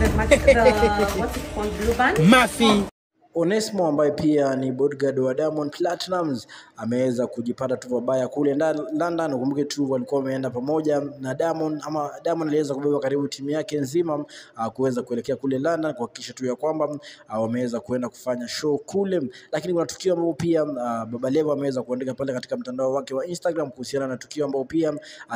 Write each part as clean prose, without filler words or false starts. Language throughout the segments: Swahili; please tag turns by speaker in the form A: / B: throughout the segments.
A: what's it called, blue band.
B: Mafi Onesmo ambaye pia ni bodyguard wa Diamond Platnumz ameweza kujipata tu vibaya kule London. Ukumbuke tu walikuwa wameenda pamoja na Diamond, ama Diamond aliweza kubeba karibu timu yake nzima kuweza kuelekea kule London kuhakikisha tu ya kwamba wameweza kuenda kufanya show kule. Lakini kuna tukio ambalo pia Baba Levo ameweza kuandika pale katika mtandao wake wa Instagram kuhusiana na tukio ambalo pia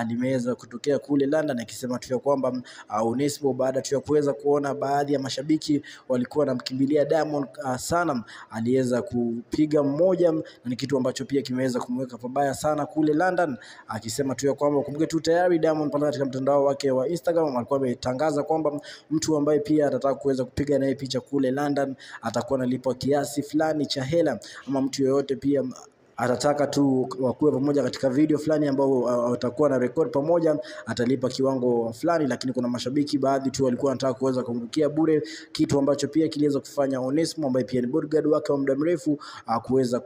B: limeweza kutokea kule London, akisema tu ya kwamba Onesmo baada tu ya kuweza kuona baadhi ya mashabiki walikuwa wanamkimbilia Diamond sana, aliweza kupiga mmoja, na ni kitu ambacho pia kimeweza kumweka pabaya sana kule London, akisema tu ya kwamba kumbuke tu tayari Diamond pale katika mtandao wake wa Instagram alikuwa ametangaza kwamba mtu ambaye pia atataka kuweza kupiga naye picha kule London atakuwa analipa kiasi fulani cha hela, ama mtu yoyote pia atataka tu wakuwe pamoja katika video fulani ambao watakuwa na record pamoja atalipa kiwango fulani. Lakini kuna mashabiki baadhi tu walikuwa wanataka kuweza kumrukia bure, kitu ambacho pia kiliweza kufanya Onesmo ambaye pia ni bodyguard wake wa muda mrefu kuweza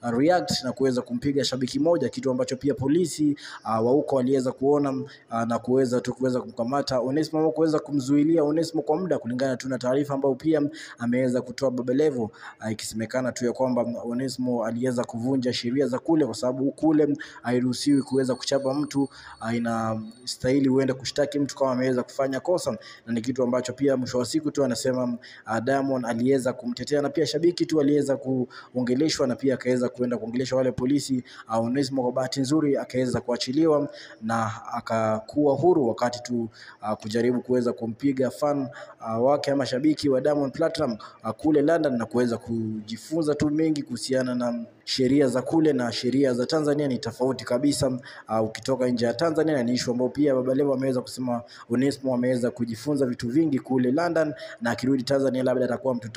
B: react na kuweza kumpiga shabiki moja, kitu ambacho pia polisi wa huko waliweza kuona na kuweza kumkamata Onesmo au kuweza kumzuilia Onesmo kwa muda, kulingana tu na taarifa ambayo pia ameweza kutoa Baba Levo, ikisemekana tu ya kwamba Onesmo aliweza kuvunja sheria za kule, kwa sababu kule hairuhusiwi kuweza kuchapa mtu, inastahili uende kushtaki mtu kama ameweza kufanya kosa, na ni kitu ambacho pia mwisho wa siku tu anasema Diamond aliweza kumtetea, na pia shabiki tu aliweza kuongeleshwa, na pia akaweza kuenda kuongelesha wale polisi. Onesmo kwa bahati nzuri akaweza kuachiliwa na akakuwa huru, wakati tu kujaribu kuweza kumpiga fan wake ama shabiki wa Diamond Platnumz kule London, na kuweza kujifunza tu mengi kuhusiana na sheria za kule na sheria za Tanzania ni tofauti kabisa. Ukitoka nje ya Tanzania, na ni issue ambayo pia Baba Levo ameweza kusema Onesmo ameweza kujifunza vitu vingi kule London, na akirudi Tanzania labda atakuwa mtu